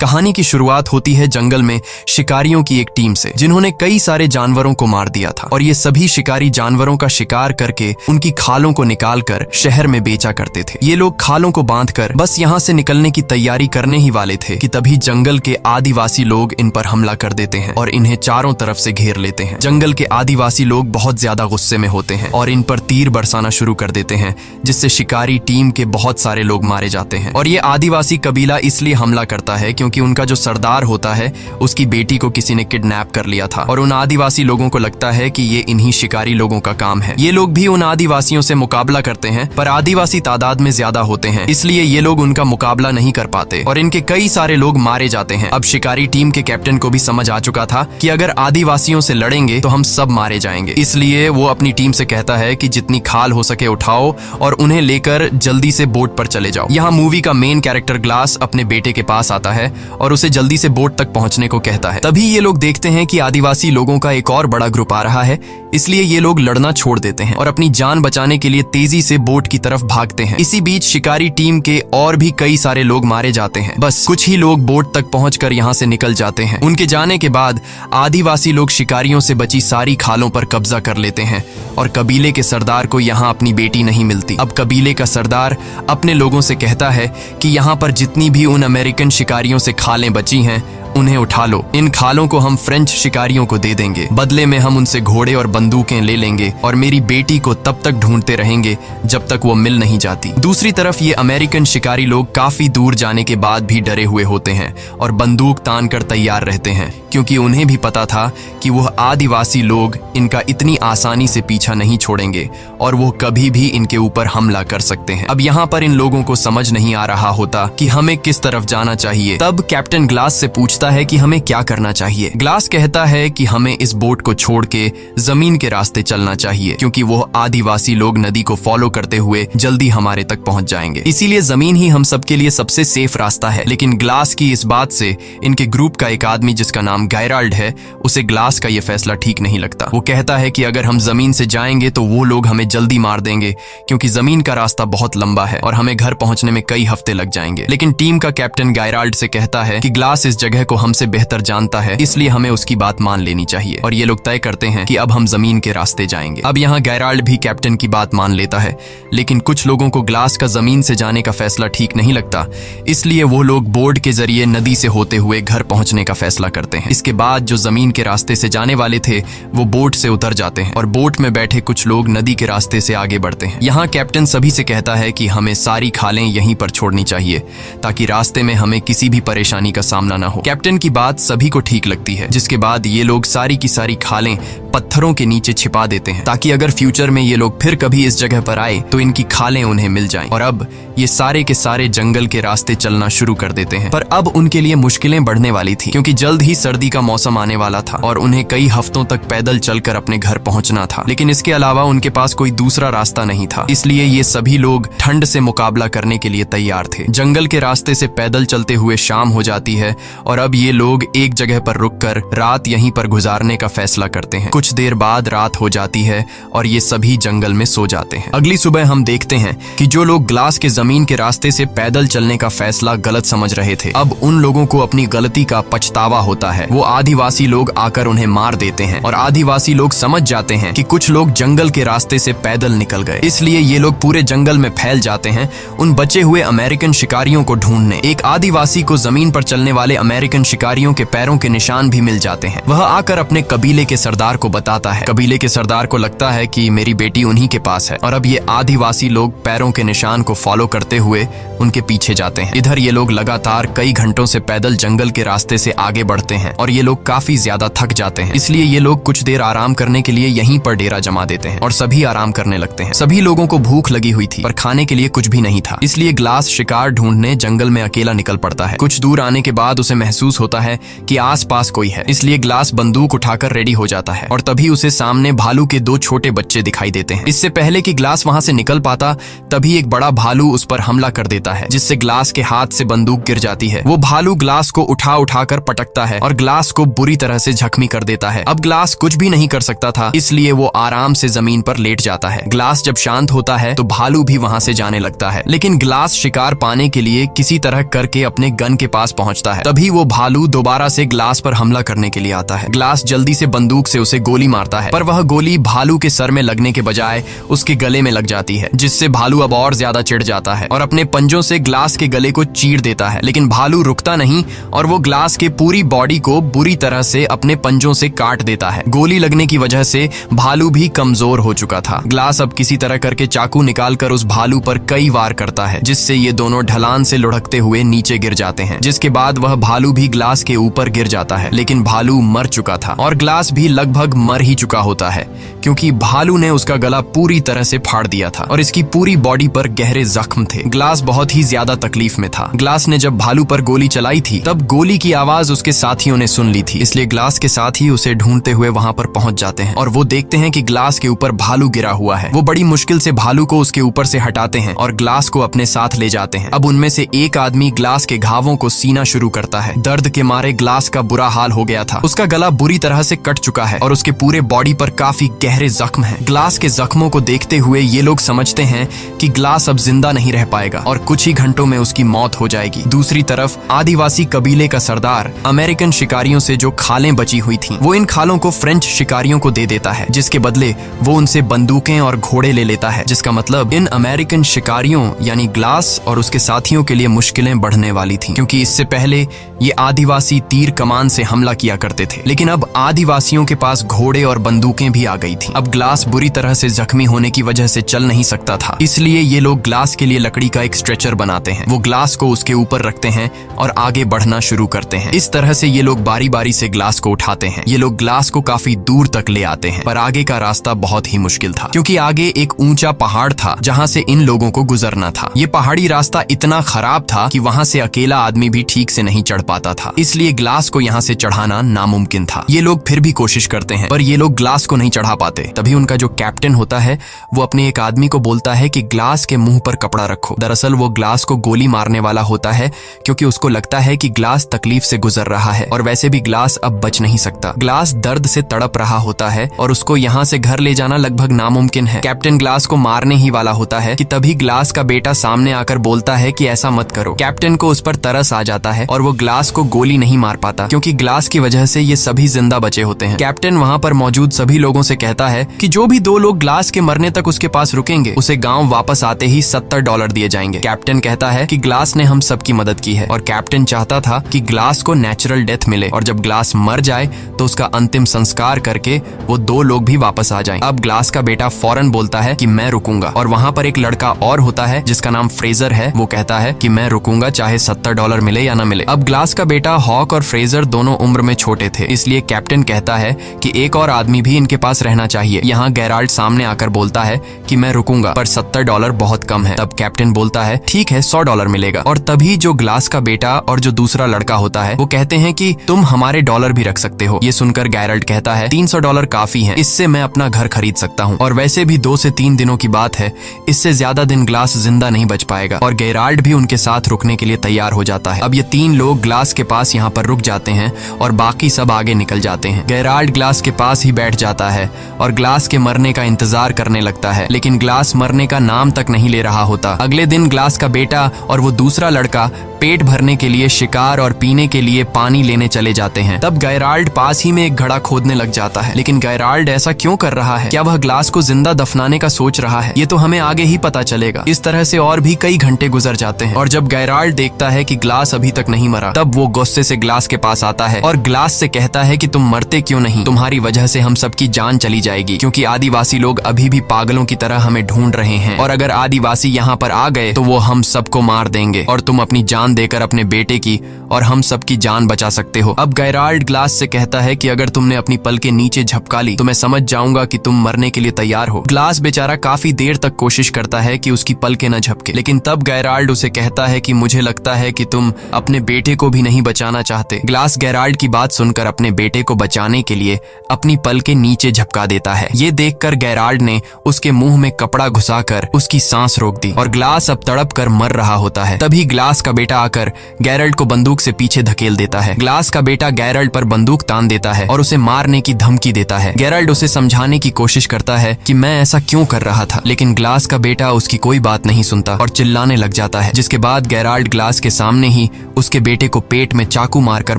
कहानी की शुरुआत होती है जंगल में शिकारियों की एक टीम से, जिन्होंने कई सारे जानवरों को मार दिया था और ये सभी शिकारी जानवरों का शिकार करके उनकी खालों को निकालकर शहर में बेचा करते थे। ये लोग खालों को बांधकर बस यहाँ से निकलने की तैयारी करने ही वाले थे कि तभी जंगल के आदिवासी लोग इन पर हमला कर देते हैं और इन्हें चारों तरफ से घेर लेते हैं। जंगल के आदिवासी लोग बहुत ज्यादा गुस्से में होते हैं और इन पर तीर बरसाना शुरू कर देते हैं, जिससे शिकारी टीम के बहुत सारे लोग मारे जाते हैं। और ये आदिवासी कबीला इसलिए हमला करता है क्योंकि उनका जो सरदार होता है उसकी बेटी को किसी ने किडनैप कर लिया था और उन आदिवासी लोगों को लगता है कि ये इन्हीं शिकारी लोगों का काम है। ये लोग भी उन आदिवासियों से मुकाबला करते हैं, पर आदिवासी तादाद में ज्यादा होते हैं, इसलिए ये लोग उनका मुकाबला नहीं कर पाते और इनके कई सारे लोग मारे जाते हैं। अब शिकारी टीम के कैप्टन को भी समझ आ चुका था कि अगर आदिवासियों से लड़ेंगे तो हम सब मारे जाएंगे, इसलिए वो अपनी टीम से कहता है कि जितनी खाल हो सके उठाओ और उन्हें लेकर जल्दी से बोट पर चले जाओ। यहाँ मूवी का मेन कैरेक्टर ग्लास अपने बेटे के पास आता है और उसे जल्दी से बोट तक पहुंचने को कहता है। तभी ये लोग देखते हैं कि आदिवासी लोगों का एक और बड़ा ग्रुप आ रहा है, इसलिए ये लोग लड़ना छोड़ देते हैं और अपनी जान बचाने के लिए तेजी से बोट की तरफ भागते हैं। इसी बीच शिकारी टीम के और भी कई सारे लोग मारे जाते हैं। बस कुछ ही लोग बोट तक पहुंचकर यहाँ से निकल जाते हैं। उनके जाने के बाद आदिवासी लोग शिकारियों से बची सारी खालों पर कब्जा कर लेते हैं और कबीले के सरदार को यहाँ अपनी बेटी नहीं मिलती। अब कबीले का सरदार अपने लोगों से कहता है कि यहाँ पर जितनी भी उन अमेरिकन शिकारियों से खालें बची हैं उन्हें उठा लो। इन खालों को हम फ्रेंच शिकारियों को दे देंगे, बदले में हम उनसे घोड़े और बंदूकें ले लेंगे और मेरी बेटी को तब तक ढूंढते रहेंगे जब तक वो मिल नहीं जाती। दूसरी तरफ ये अमेरिकन शिकारी लोग काफी दूर जाने के बाद भी डरे हुए होते हैं और बंदूक तान कर तैयार रहते हैं, क्योंकि उन्हें भी पता था कि वह आदिवासी लोग इनका इतनी आसानी से पीछा नहीं छोड़ेंगे और वो कभी भी इनके ऊपर हमला कर सकते हैं। अब यहाँ पर इन लोगों को समझ नहीं आ रहा होता कि हमें किस तरफ जाना चाहिए। तब कैप्टन ग्लास से पूछता है कि हमें क्या करना चाहिए। ग्लास कहता है कि हमें इस बोट को छोड़ के जमीन के रास्ते चलना चाहिए, क्योंकि वो आदिवासी लोग नदी को फॉलो करते हुए जल्दी हमारे तक पहुंच जाएंगे, इसीलिए जमीन ही हम सबके लिए सबसे सेफ रास्ता है। लेकिन ग्लास की इस बात से इनके ग्रुप का एक आदमी जिसका नाम गैराल्ड है, उसे ग्लास का ये फैसला ठीक नहीं लगता। वो कहता है कि अगर हम जमीन से जाएंगे तो वो लोग हमें जल्दी मार देंगे, क्योंकि जमीन का रास्ता बहुत लंबा है और हमें घर पहुंचने में कई हफ्ते लग जाएंगे। लेकिन टीम का कैप्टन गैराल्ड से कहता है कि ग्लास इस जगह को हमसे बेहतर जानता है, इसलिए हमें उसकी बात मान लेनी चाहिए और ये लोग तय करते हैं कि अब हम जमीन के रास्ते जाएंगे। अब यहाँ गैराल्ड भी कैप्टन की बात मान लेता है, लेकिन कुछ लोगों को ग्लास का जमीन से जाने का फैसला ठीक नहीं लगता, इसलिए वो लोग बोट के जरिए नदी से होते हुए घर पहुंचने का फैसला करते हैं। इसके बाद जो जमीन के रास्ते से जाने वाले थे वो बोट से उतर जाते हैं और बोट में बैठे कुछ लोग नदी के रास्ते से आगे बढ़ते हैं। यहाँ कैप्टन सभी से कहता है कि हमें सारी खालें यहीं पर छोड़नी चाहिए ताकि रास्ते में हमें किसी भी परेशानी का सामना न हो। कैप्टन की बात सभी को ठीक लगती है, जिसके बाद ये लोग सारी की सारी खालें पत्थरों के नीचे छिपा देते हैं ताकि अगर फ्यूचर में ये लोग फिर कभी इस जगह पर आए तो इनकी खालें उन्हें मिल जाएं। और अब ये सारे के सारे जंगल के रास्ते चलना शुरू कर देते हैं। पर अब उनके लिए मुश्किलें बढ़ने वाली थी, क्योंकि जल्द ही सर्दी का मौसम आने वाला था और उन्हें कई हफ्तों तक पैदल चलकर अपने घर पहुंचना था। लेकिन इसके अलावा उनके पास कोई दूसरा रास्ता नहीं था, इसलिए ये सभी लोग ठंड से मुकाबला करने के लिए तैयार थे। जंगल के रास्ते से पैदल चलते हुए शाम हो जाती है और अब ये लोग एक जगह पर रुककर रात यहीं पर गुजारने का फैसला करते हैं। कुछ देर बाद रात हो जाती है और ये सभी जंगल में सो जाते हैं। अगली सुबह हम देखते हैं कि जो लोग ग्लास के जमीन के रास्ते से पैदल चलने का फैसला गलत समझ रहे थे, अब उन लोगों को अपनी गलती का पछतावा होता है। वो आदिवासी लोग आकर उन्हें मार देते हैं और आदिवासी लोग समझ जाते हैं कि कुछ लोग जंगल के रास्ते से पैदल निकल गए, इसलिए ये लोग पूरे जंगल में फैल जाते हैं उन बचे हुए अमेरिकन शिकारियों को ढूंढने। एक आदिवासी को जमीन पर चलने वाले अमेरिकन शिकारियों के पैरों के निशान भी मिल जाते हैं। वह आकर अपने कबीले के सरदार को बताता है। कबीले के सरदार को लगता है कि मेरी बेटी उन्हीं के पास है और अब ये आदिवासी लोग पैरों के निशान को फॉलो करते हुए उनके पीछे जाते हैं। इधर ये लोग लगातार कई घंटों से पैदल जंगल के रास्ते से आगे बढ़ते हैं और ये लोग काफी ज्यादा थक जाते हैं, इसलिए ये लोग कुछ देर आराम करने के लिए यहीं पर डेरा जमा देते हैं और सभी आराम करने लगते हैं। सभी लोगों को भूख लगी हुई थी पर खाने के लिए कुछ भी नहीं था, इसलिए ग्लास शिकार ढूंढने जंगल में अकेला निकल पड़ता है। कुछ दूर आने के बाद उसे महसूस महसूस होता है कि आसपास कोई है, इसलिए ग्लास बंदूक उठाकर रेडी हो जाता है और तभी उसे सामने भालू के 2 छोटे बच्चे दिखाई देते हैं। इससे पहले कि ग्लास वहां से निकल पाता तभी एक बड़ा भालू उस पर हमला कर देता है, जिससे ग्लास के हाथ से बंदूक गिर जाती है। वो भालू ग्लास को उठाकर पटकता है और ग्लास को बुरी तरह से जख्मी कर देता है। अब ग्लास कुछ भी नहीं कर सकता था, इसलिए वो आराम से जमीन पर लेट जाता है। ग्लास जब शांत होता है तो भालू भी वहां से जाने लगता है, लेकिन ग्लास शिकार पाने के लिए किसी तरह करके अपने गन के पास पहुंचता है। तभी वो भालू दोबारा से ग्लास पर हमला करने के लिए आता है। ग्लास जल्दी से बंदूक से उसे गोली मारता है, पर वह गोली भालू के सर में लगने के बजाय उसके गले में लग जाती है, जिससे भालू अब और ज्यादा चिढ़ जाता है और अपने पंजों से ग्लास के गले को चीर देता है। लेकिन भालू रुकता नहीं और वो ग्लास के पूरी बॉडी को बुरी तरह से अपने पंजों से काट देता है। गोली लगने की वजह से भालू भी कमजोर हो चुका था। ग्लास अब किसी तरह करके चाकू निकालकर उस भालू पर कई वार करता है, जिससे ये दोनों ढलान से लुढ़कते हुए नीचे गिर जाते हैं, जिसके बाद वह भालू भी ग्लास के ऊपर गिर जाता है। लेकिन भालू मर चुका था और ग्लास भी लगभग मर ही चुका होता है, क्योंकि भालू ने उसका गला पूरी तरह से फाड़ दिया था और इसकी पूरी बॉडी पर गहरे जख्म थे। ग्लास बहुत ही ज्यादा तकलीफ में था। ग्लास ने जब भालू पर गोली चलाई थी तब गोली की आवाज उसके साथियों ने सुन ली थी, इसलिए ग्लास के साथी उसे ढूंढते हुए वहां पर पहुंच जाते हैं और वो देखते हैं कि ग्लास के ऊपर भालू गिरा हुआ है। वो बड़ी मुश्किल से भालू को उसके ऊपर से हटाते हैं और ग्लास को अपने साथ ले जाते हैं। अब उनमें से एक आदमी ग्लास के घावों को सीना शुरू करता है। दर्द के मारे ग्लास का बुरा हाल हो गया था। उसका गला बुरी तरह से कट चुका है और उसके पूरे बॉडी पर काफी गहरे जख्म हैं। ग्लास के जख्मों को देखते हुए ये लोग समझते हैं कि ग्लास अब जिंदा नहीं रह पाएगा और कुछ ही घंटों में उसकी मौत हो जाएगी। दूसरी तरफ आदिवासी कबीले का सरदार अमेरिकन शिकारियों से जो खालें बची हुई थीं, वो इन खालों को फ्रेंच शिकारियों को दे देता है, जिसके बदले वो उनसे बंदूकें और घोड़े ले लेता है, जिसका मतलब इन अमेरिकन शिकारियों यानी ग्लास और उसके साथियों के लिए मुश्किलें बढ़ने वाली थीं, क्योंकि इससे पहले ये आदिवासी तीर कमान से हमला किया करते थे, लेकिन अब आदिवासियों के पास घोड़े और बंदूकें भी आ गई थीं। अब ग्लास बुरी तरह से जख्मी होने की वजह से चल नहीं सकता था, इसलिए ये लोग ग्लास के लिए लकड़ी का एक स्ट्रेचर बनाते हैं। वो ग्लास को उसके ऊपर रखते हैं और आगे बढ़ना शुरू करते हैं। इस तरह से ये लोग बारी बारी से ग्लास को उठाते हैं। ये लोग ग्लास को काफी दूर तक ले आते हैं, पर आगे का रास्ता बहुत ही मुश्किल था, क्योंकि आगे एक ऊंचा पहाड़ था जहां से इन लोगों को गुजरना था। ये पहाड़ी रास्ता इतना खराब था कि वहां से अकेला आदमी भी ठीक से नहीं चढ़ पाता था, इसलिए ग्लास को यहाँ से चढ़ाना नामुमकिन था। ये लोग फिर भी कोशिश करते हैं, पर ये लोग ग्लास को नहीं चढ़ा पाते। तभी उनका जो कैप्टन होता है वो अपने एक आदमी को बोलता है कि ग्लास के मुंह पर कपड़ा रखो। दरअसल वो ग्लास को गोली मारने वाला होता है, क्योंकि उसको लगता है कि ग्लास तकलीफ से गुजर रहा है और वैसे भी ग्लास अब बच नहीं सकता। ग्लास दर्द से तड़प रहा होता है और उसको यहाँ से घर ले जाना लगभग नामुमकिन है। कैप्टन ग्लास को मारने ही वाला होता है कि तभी ग्लास का बेटा सामने आकर बोलता है कि ऐसा मत करो। कैप्टन को उस पर तरस आ जाता है और वो ग्लास को गोली नहीं मार पाता, क्योंकि ग्लास की वजह से ये सभी जिंदा बचे होते हैं। कैप्टन वहाँ पर मौजूद सभी लोगों से कहता है कि जो भी 2 लोग ग्लास के मरने तक उसके पास रुकेंगे उसे गाँव वापस आते ही $70 दिए जाएंगे। कैप्टन कहता है कि ग्लास ने हम सबकी मदद की है और कैप्टन चाहता था कि ग्लास को नेचुरल डेथ मिले और जब ग्लास मर जाए तो उसका अंतिम संस्कार करके वो 2 लोग भी वापस आ जाएं। अब ग्लास का बेटा फौरन बोलता है कि मैं रुकूंगा, और वहाँ पर एक लड़का और होता है जिसका नाम फ्रेजर है। वो कहता है कि मैं रुकूंगा चाहे $70 मिले या ना मिले। अब ग्लास का बेटा हॉक और फ्रेजर दोनों उम्र में छोटे थे, इसलिए कैप्टन कहता है कि एक और आदमी भी इनके पास रहना चाहिए। यहाँ गेराल्ड सामने आकर बोलता है कि मैं रुकूंगा, पर $70 बहुत कम है। तब कैप्टन बोलता है ठीक है, $100 मिलेगा। और तभी जो ग्लास का बेटा और जो दूसरा लड़का होता है वो कहते हैं कि तुम हमारे डॉलर भी रख सकते हो। ये सुनकर गेराल्ड कहता है $300 काफी है, इससे मैं अपना घर खरीद सकता हूँ, और वैसे भी 2 से 3 दिनों की बात है, इससे ज्यादा दिन ग्लास जिंदा नहीं बच पाएगा। और गेराल्ड भी उनके साथ रुकने के लिए तैयार हो जाता है। अब ये 3 लोग ग्लास के पास यहाँ पर रुक जाते हैं और बाकी सब आगे निकल जाते हैं। गेराल्ड ग्लास के पास ही बैठ जाता है और ग्लास के मरने का इंतजार करने लगता है, लेकिन ग्लास मरने का नाम तक नहीं ले रहा होता। अगले दिन ग्लास का बेटा और वो दूसरा लड़का पेट भरने के लिए शिकार और पीने के लिए पानी लेने चले जाते हैं। तब गेराल्ड पास ही में एक घड़ा खोदने लग जाता है, लेकिन गेराल्ड ऐसा क्यों कर रहा है? क्या वह ग्लास को जिंदा दफनाने का सोच रहा है? ये तो हमें आगे ही पता चलेगा। इस तरह से और भी कई घंटे गुजर जाते हैं और जब गेराल्ड देखता है कि ग्लास अभी तक नहीं मरा, तब वो गुस्से से ग्लास के पास आता है और ग्लास से कहता है कि तुम मरते क्यों नहीं? तुम्हारी वजह से हम सबकी जान चली जाएगी, क्योंकि आदिवासी लोग अभी भी पागलों की तरह हमें ढूंढ रहे हैं, और अगर आदिवासी यहाँ पर आ गए तो वो हम सबको मार देंगे और तुम अपनी जान जान देकर अपने बेटे की और हम सबकी जान बचा सकते हो। अब गेराल्ड ग्लास से कहता है कि अगर तुमने अपनी पल के नीचे झपका ली तो मैं समझ जाऊंगा कि तुम मरने के लिए तैयार हो। ग्लास बेचारा काफी देर तक कोशिश करता है कि उसकी पलकें न झपके, लेकिन तब गेराल्ड उसे कहता है कि मुझे लगता है कि तुम अपने बेटे को भी नहीं बचाना चाहते। ग्लास गेराल्ड की बात सुनकर अपने बेटे को बचाने के लिए अपनी पलकें नीचे झपका देता है। ये देखकर गेराल्ड ने उसके मुंह में कपड़ा घुसाकर उसकी सांस रोक दी और ग्लास अब तड़प कर मर रहा होता है। तभी ग्लास का बेटा आकर गेराल्ड को बंदूक से पीछे धकेल देता है। ग्लास का बेटा गेराल्ड पर बंदूक तान देता है और उसे मारने की धमकी देता है। गेराल्ड उसे समझाने की कोशिश करता है कि मैं ऐसा क्यों कर रहा था, लेकिन ग्लास का बेटा उसकी कोई बात नहीं सुनता और चिल्लाने लग जाता है, जिसके बाद गेराल्ड ग्लास के सामने ही उसके बेटे को पेट में चाकू मारकर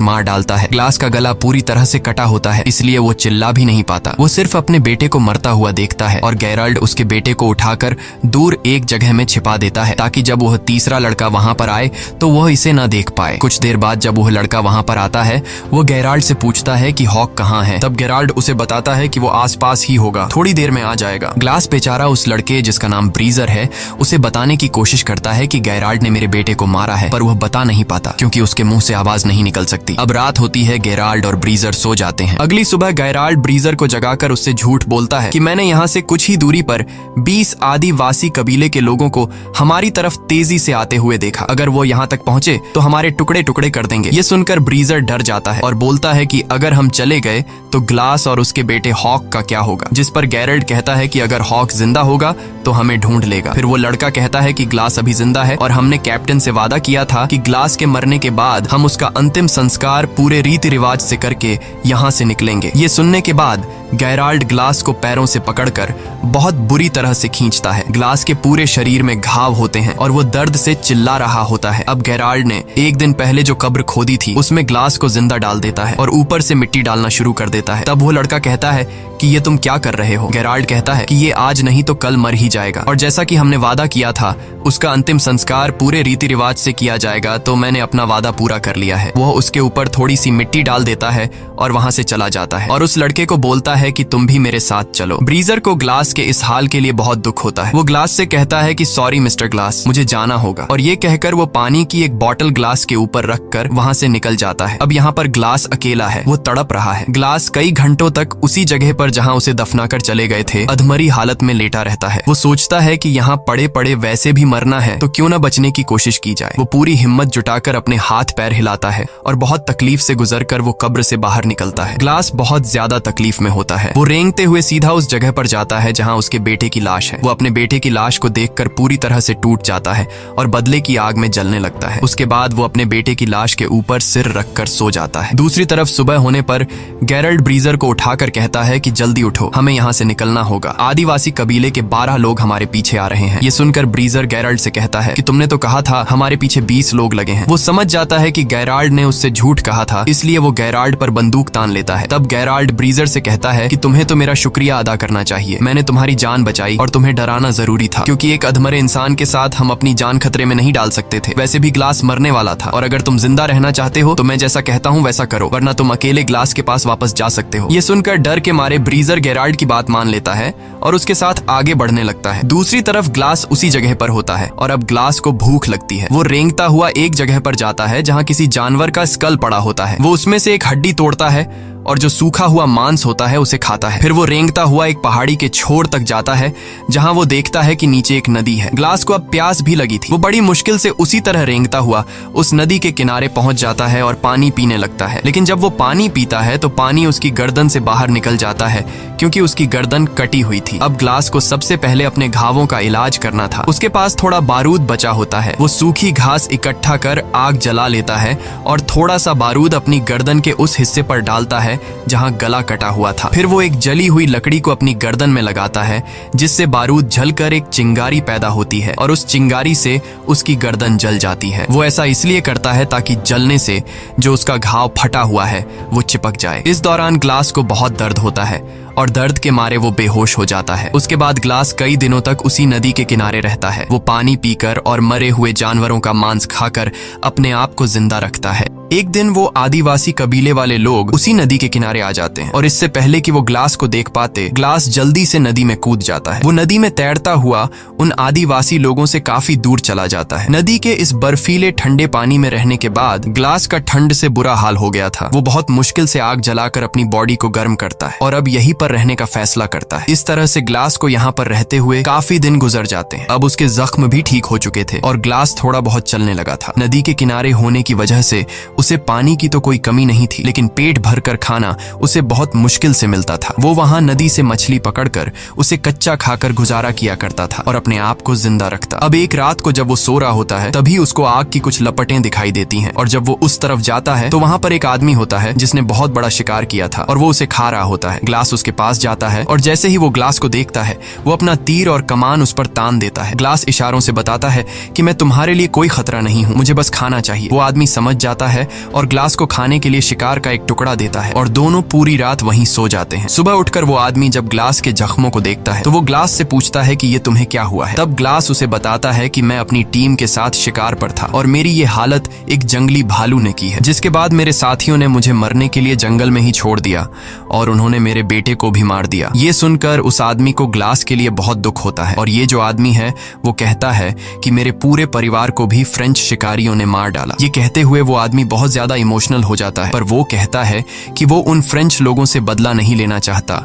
मार डालता है। ग्लास का गला पूरी तरह से कटा होता है, इसलिए वो चिल्ला भी नहीं पाता। वो सिर्फ अपने बेटे को मरता हुआ देखता है और गेराल्ड उसके बेटे को उठाकर दूर एक जगह में छिपा देता है ताकि जब वह तीसरा लड़का वहां पर आए तो वह इसे न देख पाए। कुछ देर बाद जब वह लड़का वहां पर आता है, वो गेराल्ड से पूछता है कि हॉक कहाँ है। तब गेराल्ड उसे बताता है कि वो आसपास ही होगा, थोड़ी देर में आ जाएगा। ग्लास बेचारा उस लड़के जिसका नाम ब्रीजर है उसे बताने की कोशिश करता है कि गेराल्ड ने मेरे बेटे को मारा है, पर वह बता नहीं पाता क्योंकि उसके मुंह से आवाज नहीं निकल सकती। अब रात होती है, गेराल्ड और ब्रीजर सो जाते हैं। अगली सुबह गेराल्ड ब्रीजर को जगाकर उससे झूठ बोलता है कि मैंने यहाँ से कुछ ही दूरी पर 20 आदिवासी कबीले के लोगों को हमारी तरफ तेजी से आते हुए देखा। अगर वो यहाँ तक पहुंचे तो हमारे टुकड़े टुकड़े कर देंगे। ये सुनकर ब्रीजर डर जाता है और बोलता है कि अगर हम चले गए तो ग्लास और उसके बेटे हॉक का क्या होगा, जिस पर गेराल्ड कहता है कि अगर हॉक जिंदा होगा तो हमें ढूंढ लेगा। फिर वो लड़का कहता है कि ग्लास अभी जिंदा है और हमने कैप्टन से वादा किया था कि ग्लास के मरने के बाद हम उसका अंतिम संस्कार पूरे रीति रिवाज से करके यहाँ से निकलेंगे। ये सुनने के बाद गेराल्ड ग्लास को पैरों से पकड़कर बहुत बुरी तरह से खींचता है। ग्लास के पूरे शरीर में घाव होते हैं और वो दर्द से चिल्ला रहा होता है। अब गेराल्ड ने एक दिन पहले जो कब्र खोदी थी उसमें ग्लास को जिंदा डाल देता है और ऊपर से मिट्टी डालना शुरू कर देता है। तब वो लड़का कहता है कि ये तुम क्या कर रहे हो। गेराल्ड कहता है कि ये आज नहीं तो कल मर ही जाएगा और जैसा कि हमने वादा किया था उसका अंतिम संस्कार पूरे रीति रिवाज से किया जाएगा, तो मैंने अपना वादा पूरा कर लिया है। वो उसके ऊपर थोड़ी सी मिट्टी डाल देता है और वहां से चला जाता है और उस लड़के को बोलता है कि तुम भी मेरे साथ चलो। ब्रीजर को ग्लास के इस हाल के लिए बहुत दुख होता है। वो ग्लास से कहता है कि सॉरी मिस्टर ग्लास, मुझे जाना होगा, और ये कहकर वो पानी की एक बॉटल ग्लास के ऊपर रखकर वहां से निकल जाता है। अब यहाँ पर ग्लास अकेला है, वो तड़प रहा है। ग्लास कई घंटों तक उसी जगह पर जहाँ उसे दफनाकर चले गए थे अधमरी हालत में लेटा रहता है। वो सोचता है कि यहाँ पड़े पड़े वैसे भी मरना है तो क्यों न बचने की कोशिश की जाए। वो पूरी हिम्मत जुटाकर अपने हाथ पैर हिलाता है और बहुत तकलीफ से गुजरकर वो कब्र से बाहर निकलता है। ग्लास बहुत ज्यादा तकलीफ में होता है। वो रेंगते हुए सीधा उस जगह पर जाता है जहाँ उसके बेटे की लाश है। वो अपने बेटे की लाश को देखकर पूरी तरह से टूट जाता है और बदले की आग में जलने लगता है। उसके बाद वो अपने बेटे की लाश के ऊपर सिर रखकर सो जाता है। दूसरी तरफ सुबह होने पर गेराल्ड ब्रीजर को उठाकर कहता है कि जल्दी उठो, हमें यहाँ से निकलना होगा। आदिवासी कबीले के 12 लोग हमारे पीछे आ रहे हैं। ये सुनकर ब्रीजर गेराल्ड से कहता है कि तुमने तो कहा था हमारे पीछे 20 लोग लगे हैं। वो समझ जाता है कि गेराल्ड ने उससे झूठ कहा था, इसलिए वो गेराल्ड पर बंदूक तान लेता है। तब गेराल्ड ब्रीजर से कहता है कि तुम्हें तो मेरा शुक्रिया अदा करना चाहिए। मैंने तुम्हारी जान बचाई और तुम्हें डराना जरूरी था, क्योंकि एक अधमरे इंसान के साथ हम अपनी जान खतरे में नहीं डाल सकते थे। वैसे भी ग्लास मरने वाला था और अगर तुम जिंदा रहना चाहते हो तो मैं जैसा कहता हूँ वैसा करो, वरना तुम अकेले ग्लास के पास वापस जा सकते हो। ये सुनकर डर के मारे ब्रीजर गेराल्ड की बात मान लेता है और उसके साथ आगे बढ़ने लगता है। दूसरी तरफ ग्लास उसी जगह पर होता है और अब ग्लास को भूख लगती है। वो रेंगता हुआ एक जगह पर जाता है जहाँ किसी जानवर का स्कल पड़ा होता है। वो उसमें से एक हड्डी तोड़ता है और जो सूखा हुआ मांस होता है उसे खाता है। फिर वो रेंगता हुआ एक पहाड़ी के छोर तक जाता है जहां वो देखता है कि नीचे एक नदी है। ग्लास को अब प्यास भी लगी थी। वो बड़ी मुश्किल से उसी तरह रेंगता हुआ उस नदी के किनारे पहुंच जाता है और पानी पीने लगता है। लेकिन जब वो पानी पीता है तो पानी उसकी गर्दन से बाहर निकल जाता है क्योंकि उसकी गर्दन कटी हुई थी। अब ग्लास को सबसे पहले अपने घावों का इलाज करना था। उसके पास थोड़ा बारूद बचा होता है। वो सूखी घास इकट्ठा कर आग जला लेता है और थोड़ा सा बारूद अपनी गर्दन के उस हिस्से पर डालता है जहां गला कटा हुआ था। फिर वो एक जली हुई लकड़ी को अपनी गर्दन में लगाता है जिससे बारूद जलकर एक चिंगारी पैदा होती है और उस चिंगारी से उसकी गर्दन जल जाती है। वो ऐसा इसलिए करता है ताकि जलने से जो उसका घाव फटा हुआ है वो चिपक जाए। इस दौरान ग्लास को बहुत दर्द होता है और दर्द के मारे वो बेहोश हो जाता है। उसके बाद ग्लास कई दिनों तक उसी नदी के किनारे रहता है। वो पानी पीकर और मरे हुए जानवरों का मांस खाकर अपने आप को जिंदा रखता है। एक दिन वो आदिवासी कबीले वाले लोग उसी नदी के किनारे आ जाते हैं और इससे पहले कि वो ग्लास को देख पाते, ग्लास जल्दी से नदी में कूद जाता है। वो नदी में तैरता हुआ उन आदिवासी लोगों से काफी दूर चला जाता है। नदी के इस बर्फीले ठंडे पानी में रहने के बाद ग्लास का ठंड से बुरा हाल हो गया था। वो बहुत मुश्किल से आग जलाकर अपनी बॉडी को गर्म करता है और अब यहीं पर रहने का फैसला करता है। इस तरह से ग्लास को यहाँ पर रहते हुए काफी दिन गुजर जाते हैं। अब उसके जख्म भी ठीक हो चुके थे और ग्लास थोड़ा बहुत चलने लगा था। नदी के किनारे होने की वजह से उसे पानी की तो कोई कमी नहीं थी, लेकिन पेट भरकर खाना उसे बहुत मुश्किल से मिलता था। वो वहां नदी से मछली पकड़कर उसे कच्चा खाकर गुजारा किया करता था और अपने आप को जिंदा रखता। अब एक रात को जब वो सो रहा होता है तभी उसको आग की कुछ लपटें दिखाई देती हैं और जब वो उस तरफ जाता है तो वहां पर एक आदमी होता है जिसने बहुत बड़ा शिकार किया था और वो उसे खा रहा होता है। ग्लास उसके पास जाता है और जैसे ही वो ग्लास को देखता है वो अपना तीर और कमान उस पर तान देता है। ग्लास इशारों से बताता है कि मैं तुम्हारे लिए कोई खतरा नहीं हूँ, मुझे बस खाना चाहिए। वो आदमी समझ जाता है और ग्लास को खाने के लिए शिकार का एक टुकड़ा देता है और दोनों पूरी रात वहीं सो जाते हैं। सुबह उठकर वो आदमी जब ग्लास के जख्मों को देखता है तो वो ग्लास से पूछता है कि ये तुम्हें क्या हुआ है। तब ग्लास उसे बताता है कि मैं अपनी टीम के साथ शिकार पर था और मेरी ये हालत एक जंगली भालू ने की है, जिसके बाद मेरे साथियों ने मुझे मरने के लिए जंगल में ही छोड़ दिया और उन्होंने मेरे बेटे को भी मार दिया। ये सुनकर उस आदमी को ग्लास के लिए बहुत दुख होता है और ये जो आदमी है वो कहता है कि मेरे पूरे परिवार को भी फ्रेंच शिकारियों ने मार डाला। ये कहते हुए वो आदमी बहुत ज्यादा इमोशनल हो जाता है, पर वो कहता है कि वो उन फ्रेंच लोगों से बदला नहीं लेना चाहता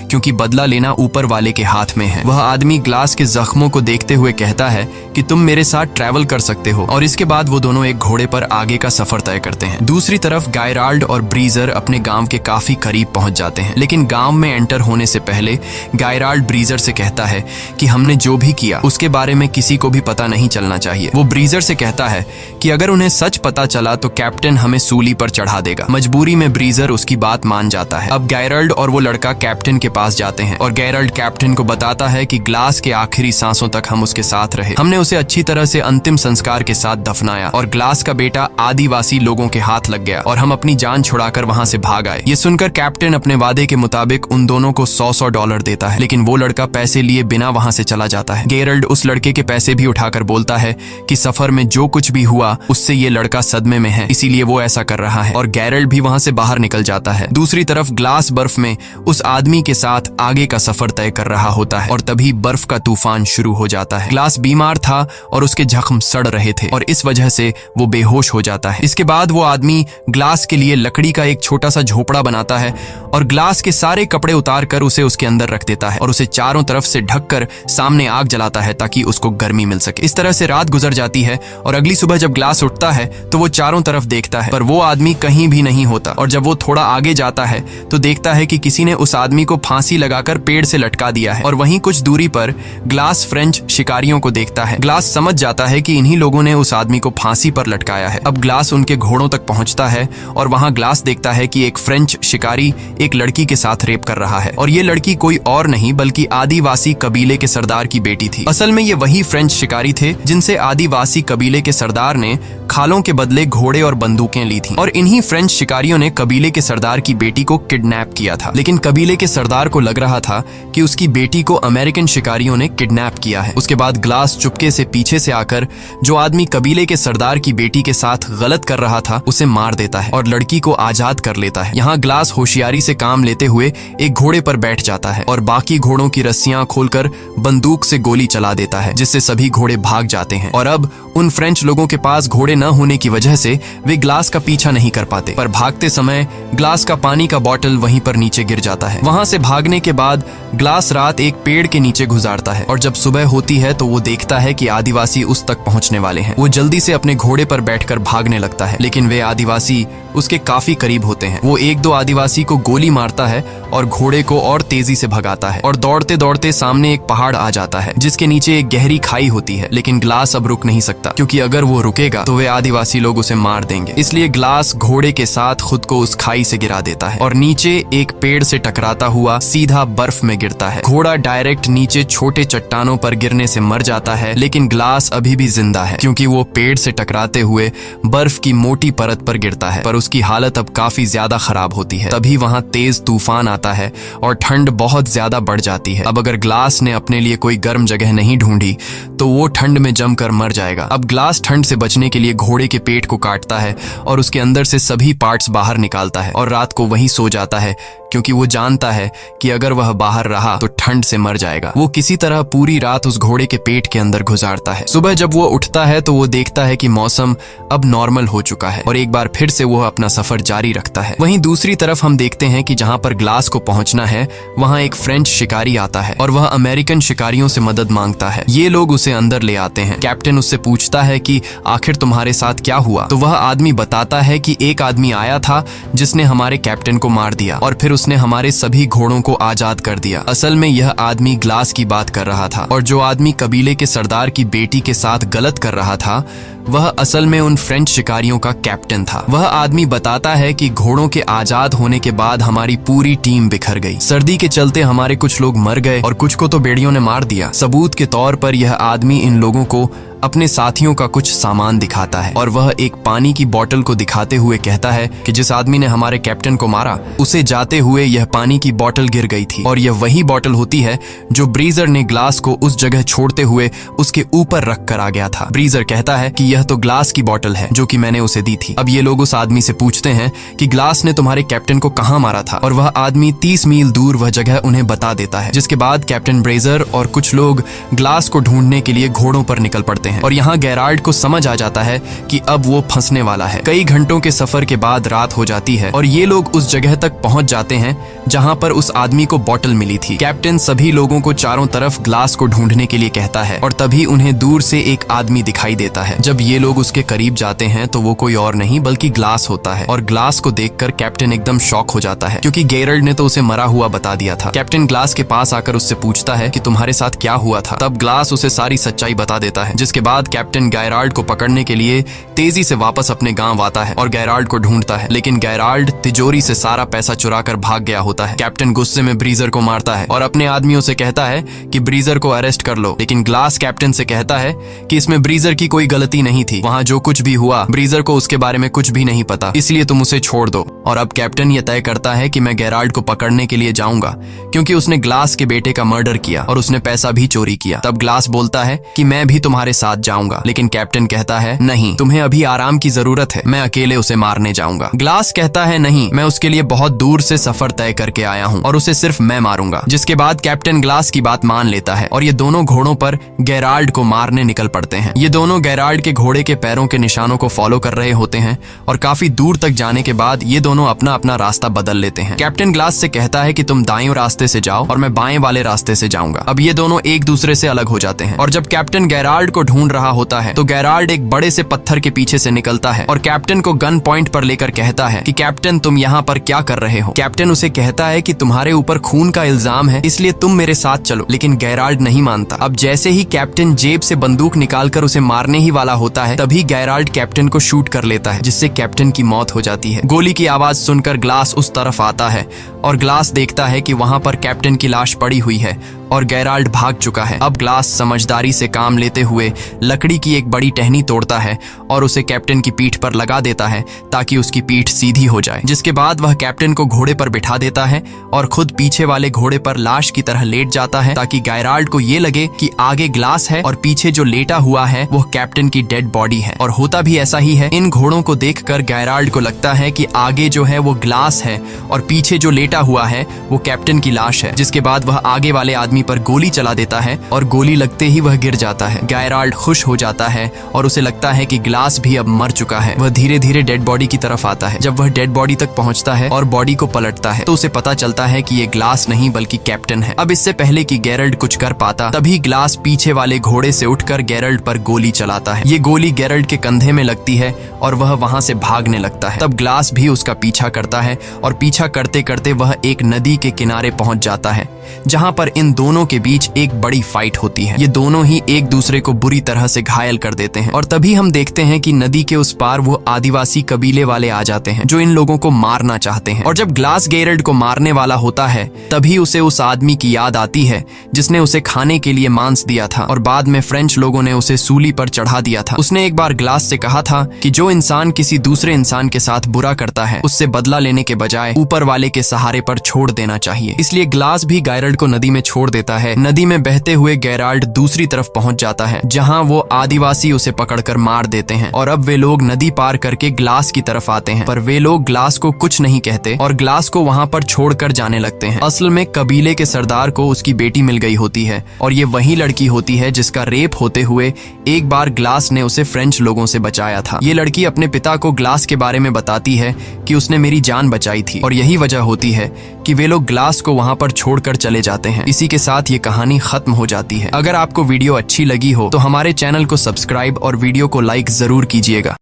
क्योंकि बदला लेना ऊपर वाले के हाथ में है। वह आदमी ग्लास के जख्मों को देखते हुए कहता है कि तुम मेरे साथ ट्रैवल कर सकते हो और इसके बाद वो दोनों एक घोड़े पर आगे का सफर तय करते हैं। दूसरी तरफ गायराल्ड और ब्रीजर अपने गांव के काफी करीब पहुंच जाते हैं, लेकिन गांव में एंटर होने से पहले गायराल्ड ब्रीजर से कहता है कि हमने जो भी किया उसके बारे में किसी को भी पता नहीं चलना चाहिए। वो ब्रीजर से कहता है कि अगर उन्हें सच पता चला तो कैप्टन हमें सूली पर चढ़ा देगा। मजबूरी में ब्रीजर उसकी बात मान जाता है। अब गैरल्ड और वो लड़का कैप्टन के पास जाते हैं और गैरल्ड कैप्टन को बताता है कि ग्लास के आखिरी सांसों तक हम उसके साथ रहे, हमने उसे अच्छी तरह से अंतिम संस्कार के साथ दफनाया और ग्लास का बेटा आदिवासी लोगों के हाथ लग गया और हम अपनी जान छुड़ाकर वहां से भाग आए। ये सुनकर कैप्टन अपने वादे के मुताबिक उन दोनों को $100 देता है, लेकिन वो लड़का पैसे लिए बिना वहां से चला जाता है। गैरल्ड उस लड़के के पैसे भी उठाकर बोलता है कि सफर में जो कुछ भी हुआ उससे ये लड़का सदमे में है, इसीलिए वो ऐसा कर रहा है और गैरल्ड भी वहां से बाहर निकल जाता है। दूसरी तरफ ग्लास बर्फ में उस आदमी के साथ आगे का सफर तय कर रहा होता है और तभी बर्फ का तूफान शुरू हो जाता है। ग्लास बीमार था और उसके जख्म सड़ रहे थे और इस वजह से वो बेहोश हो जाता है। इसके बाद वो आदमी ग्लास के लिए लकड़ी का एक छोटा सा झोपड़ा बनाता है और ग्लास के सारे कपड़े उतार कर उसे उसके अंदर रख देता है और उसे चारों तरफ से ढककर सामने आग जलाता है ताकि उसको गर्मी मिल सके। इस तरह से रात गुजर जाती है और अगली सुबह जब ग्लास उठता है तो वो चारों तरफ देखता है पर वो आदमी कहीं भी नहीं होता और जब वो थोड़ा आगे जाता है तो देखता है कि किसी ने उस आदमी को फांसी लगाकर पेड़ से लटका दिया है और वहीं कुछ दूरी पर ग्लास फ्रेंच शिकारियों को देखता है। ग्लास समझ जाता है कि इन्हीं लोगों ने उस आदमी को फांसी पर लटकाया है। अब ग्लास उनके घोड़ों तक पहुंचता है और वहां ग्लास देखता है कि एक फ्रेंच शिकारी एक लड़की के साथ रेप कर रहा है और ये लड़की कोई और नहीं बल्कि आदिवासी कबीले के सरदार की बेटी थी। असल में ये वही फ्रेंच शिकारी थे जिनसे आदिवासी कबीले के सरदार ने खालों के बदले घोड़े और बंदूकें ली थी और इन्हीं फ्रेंच शिकारियों ने कबीले के सरदार की बेटी को किडनैप किया था। लेकिन कबीले के सरदार को लग रहा था कि उसकी बेटी को अमेरिकन शिकारियों ने किडनैप किया है। उसके बाद ग्लास चुपके से पीछे से आकर जो आदमी कबीले के सरदार की बेटी के साथ गलत कर रहा था उसे मार देता है और लड़की को आजाद कर लेता है। यहाँ ग्लास होशियारी से काम लेते हुए एक घोड़े पर बैठ जाता है और बाकी घोड़ों की रस्सियां खोलकर बंदूक से गोली चला देता है जिससे सभी घोड़े भाग जाते हैं और अब उन फ्रेंच लोगों के पास घोड़े न होने की वजह से वे ग्लास का पीछा नहीं कर पाते, पर भागते समय ग्लास का पानी का बोतल वहीं पर नीचे गिर जाता है। वहां से भागने के बाद ग्लास रात एक पेड़ के नीचे गुजारता है और जब सुबह होती है तो वो देखता है कि आदिवासी उस तक पहुंचने वाले हैं। वो जल्दी से अपने घोड़े पर बैठकर भागने लगता है, लेकिन वे आदिवासी उसके काफी करीब होते हैं। वो एक दो आदिवासी को गोली मारता है और घोड़े को और तेजी से भगाता है और दौड़ते दौड़ते सामने एक पहाड़ आ जाता है जिसके नीचे एक गहरी खाई होती है। लेकिन ग्लास अब रुक नहीं सकता क्योंकि अगर वो रुकेगा तो वे आदिवासी लोग उसे मार देंगे। इसलिए ग्लास घोड़े के साथ खुद को उस खाई से गिरा देता है और नीचे एक पेड़ से टकराता हुआ सीधा बर्फ में गिरता है। घोड़ा डायरेक्ट नीचे छोटे चट्टानों पर गिरने से मर जाता है, लेकिन ग्लास अभी भी जिंदा है क्योंकि वो पेड़ से टकराते हुए बर्फ की मोटी परत पर गिरता है, पर उसकी हालत अब काफी ज्यादा खराब होती है। तभी वहां तेज तूफान आता है है और ठंड बहुत ज्यादा बढ़ जाती है। अब अगर ग्लास ने अपने लिए कोई गर्म जगह नहीं ढूंढी तो वो ठंड में जमकर मर जाएगा। अब ग्लास ठंड से बचने के लिए घोड़े के पेट को काटता है और उसके अंदर से सभी पार्ट्स बाहर निकालता है और रात को वहीं सो जाता है, क्योंकि वो जानता है कि अगर वह बाहर रहा तो ठंड से मर जाएगा। वो किसी तरह पूरी रात उस घोड़े के पेट के अंदर गुजारता है। सुबह जब वो उठता है तो वो देखता है कि मौसम अब नॉर्मल हो चुका है और एक बार फिर से वो अपना सफर जारी रखता है। वहीं दूसरी तरफ हम देखते हैं कि जहां पर ग्लास को पहुंचना है वहां एक फ्रेंच शिकारी आता है और वह अमेरिकन शिकारियों से मदद मांगता है। ये लोग उसे अंदर ले आते हैं। कैप्टन उससे पूछता है कि आखिर तुम्हारे साथ क्या हुआ? तो वह आदमी बताता है कि एक आदमी आया था जिसने हमारे कैप्टन को मार दिया और फिर उसने हमारे सभी घोड़ों को आजाद कर दिया। असल में यह आदमी ग्लास की बात कर रहा था और जो आदमी कबीले के सरदार की बेटी के साथ गलत कर रहा था वह असल में उन फ्रेंच शिकारियों का कैप्टन था। वह आदमी बताता है कि घोड़ों के आजाद होने के बाद हमारी पूरी टीम बिखर गई। सर्दी के चलते हमारे कुछ लोग मर गए और कुछ को तो बेड़ियों ने मार दिया। सबूत के तौर पर यह आदमी इन लोगों को अपने साथियों का कुछ सामान दिखाता है और वह एक पानी की बोतल को दिखाते हुए कहता है कि जिस आदमी ने हमारे कैप्टन को मारा उसे जाते हुए यह पानी की बोतल गिर गई थी और यह वही बोतल होती है जो ब्रीजर ने ग्लास को उस जगह छोड़ते हुए उसके ऊपर रख कर आ गया था। ब्रीजर कहता है कि यह तो ग्लास की बोतल है जो कि मैंने उसे दी थी। अब ये लोग उस आदमी से पूछते हैं कि ग्लास ने तुम्हारे कैप्टन को कहाँ मारा था और वह आदमी 30 मील दूर वह जगह उन्हें बता देता है। जिसके बाद कैप्टन ब्रेजर और कुछ लोग ग्लास को ढूंढने के लिए घोड़ों पर निकल पड़ते हैं और यहाँ गेराल्ड को समझ आ जाता है कि अब वो फंसने वाला है। कई घंटों के सफर के बाद रात हो जाती है और ये लोग उस जगह तक पहुंच जाते हैं जहां पर उस आदमी को बोतल मिली थी। कैप्टन सभी लोगों को चारों तरफ ग्लास को ढूंढने के लिए कहता है और तभी उन्हें दूर से एक आदमी दिखाई देता है। जब ये लोग उसके करीब जाते हैं तो वो कोई और नहीं बल्कि ग्लास होता है और ग्लास को देखकर कैप्टन एकदम शॉक हो जाता है, क्योंकि गेराल्ड ने तो उसे मरा हुआ बता दिया था। कैप्टन ग्लास के पास आकर उससे पूछता है कि तुम्हारे साथ क्या हुआ था। तब ग्लास उसे सारी सच्चाई बता देता है। जिसके बाद कैप्टन गेराल्ड को पकड़ने के लिए तेजी से वापस अपने गांव आता है और गेराल्ड को ढूंढता है, लेकिन गेराल्ड तिजोरी से सारा पैसा चुराकर भाग गया होता है। कैप्टन गुस्से में ब्रीजर को मारता है और अपने आदमियों से कहता है कि ब्रीजर को अरेस्ट कर लो, लेकिन ग्लास कैप्टन से कहता है कि इसमें ब्रीजर की कोई गलती नहीं थी। वहां जो कुछ भी हुआ ब्रीजर को उसके बारे में कुछ भी नहीं पता, इसलिए तुम उसे छोड़ दो। और अब कैप्टन यह तय करता है कि मैं गेराल्ड को पकड़ने के लिए जाऊंगा, क्योंकि उसने ग्लास के बेटे का मर्डर किया और उसने पैसा भी चोरी किया। तब ग्लास बोलता है कि मैं भी तुम्हारे साथ जाऊंगा, लेकिन कैप्टन कहता है नहीं, तुम्हें अभी आराम की जरूरत है, मैं अकेले उसे मारने जाऊंगा। ग्लास कहता है नहीं, मैं उसके लिए बहुत दूर से सफर तय करके आया हूँ और उसे सिर्फ मैं मारूंगा। जिसके बाद कैप्टन ग्लास की बात मान लेता है और ये दोनों घोड़ों पर गेराल्ड को मारने निकल पड़ते हैं। ये दोनों गेराल्ड के घोड़े के पैरों के निशानों को फॉलो कर रहे होते हैं और काफी दूर तक जाने के बाद ये दोनों अपना अपना रास्ता बदल लेते हैं। कैप्टन ग्लास से कहता है कि तुम दाएं रास्ते से जाओ और मैं बाएं वाले रास्ते से जाऊंगा। अब ये दोनों एक दूसरे से अलग हो जाते हैं और जब कैप्टन गेराल्ड को ढूंढ रहा होता है तो गेराल्ड एक बड़े से पत्थर के पीछे से निकलता है और कैप्टन को गन पॉइंट पर लेकर कहता है कि कैप्टन तुम यहाँ पर क्या कर रहे हो। कैप्टन उसे कहता है कि तुम्हारे ऊपर खून का इल्जाम है, इसलिए तुम मेरे साथ चलो, लेकिन गेराल्ड नहीं मानता। अब जैसे ही कैप्टन जेब से बंदूक निकालकर उसे मारने ही वाला होता है तभी गेराल्ड कैप्टन को शूट कर लेता है, जिससे कैप्टन की मौत हो जाती है। गोली की आवाज सुनकर ग्लास उस तरफ आता है और ग्लास देखता है कि वहां पर कैप्टन की लाश पड़ी हुई है और गेराल्ड भाग चुका है। अब ग्लास समझदारी से काम लेते हुए लकड़ी की एक बड़ी टहनी तोड़ता है और उसे कैप्टन की पीठ पर लगा देता है ताकि उसकी पीठ सीधी हो जाए। जिसके बाद वह कैप्टन को घोड़े पर बिठा देता है और खुद पीछे वाले घोड़े पर लाश की तरह लेट जाता है ताकि गेराल्ड को ये लगे कि आगे ग्लास है और पीछे जो लेटा हुआ है वो कैप्टन की डेड बॉडी है। और होता भी ऐसा ही है। इन घोड़ों को देखकर गेराल्ड को लगता है कि आगे जो है वो ग्लास है और पीछे जो लेटा हुआ है वो कैप्टन की लाश है। जिसके बाद वह आगे वाले आदमी पर गोली चला देता है और गोली लगते ही वह गिर जाता है। गेराल्ड खुश हो जाता है और उसे लगता है कि ग्लास भी अब मर चुका है। वह धीरे धीरे डेड बॉडी की तरफ आता है। जब वह डेड बॉडी तक पहुंचता है और बॉडी को पलटता है तो उसे पता चलता है कि ये ग्लास नहीं बल्कि कैप्टन है। अब इससे पहले कि गेराल्ड कुछ कर पाता तभी ग्लास पीछे वाले घोड़े से उठकर गेराल्ड पर गोली चलाता है। ये गोली गेराल्ड के कंधे में लगती है और वह वहां से भागने लगता है। तब ग्लास भी उसका पीछा करता है और पीछा करते करते वह एक नदी के किनारे पहुंच जाता है। जहां पर इन दोनों के बीच एक बड़ी फाइट होती है। ये दोनों ही एक दूसरे को बुरी तरह से घायल कर देते हैं और तभी हम देखते हैं कि नदी के उस पार वो आदिवासी कबीले वाले आ जाते हैं जो इन लोगों को मारना चाहते हैं। और जब ग्लास गेरल्ड को मारने वाला होता है तभी उसे उस आदमी की याद आती है जिसने उसे खाने के लिए मांस दिया था और बाद में फ्रेंच लोगों ने उसे सूली पर चढ़ा दिया था। उसने एक बार ग्लास से कहा था कि जो इंसान किसी दूसरे इंसान के साथ बुरा करता है उससे बदला लेने के बजाय ऊपर वाले के सहारे पर छोड़ देना चाहिए। इसलिए ग्लास भी गेराल्ड को नदी में छोड़ देता है। नदी में बहते हुए गेराल्ड दूसरी तरफ पहुंच जाता है जहां वो आदिवासी उसे पकड़कर मार देते हैं और अब वे लोग नदी पार करके ग्लास की तरफ आते हैं, पर वे लोग ग्लास को कुछ नहीं कहते और ग्लास को वहां पर छोड़कर जाने लगते हैं। असल में कबीले के सरदार को उसकी बेटी मिल गई होती है और ये वही लड़की होती है जिसका रेप होते हुए एक बार ग्लास ने उसे फ्रेंच लोगों से बचाया था। ये लड़की अपने पिता को ग्लास के बारे में बताती है कि उसने मेरी जान बचाई थी और यही वजह होती है कि वे लोग ग्लास को वहां पर छोड़कर चले जाते हैं। इसी के साथ ये कहानी खत्म हो जाती है। अगर आपको वीडियो अच्छी लगी हो तो हमारे चैनल को सब्सक्राइब और वीडियो को लाइक जरूर कीजिएगा।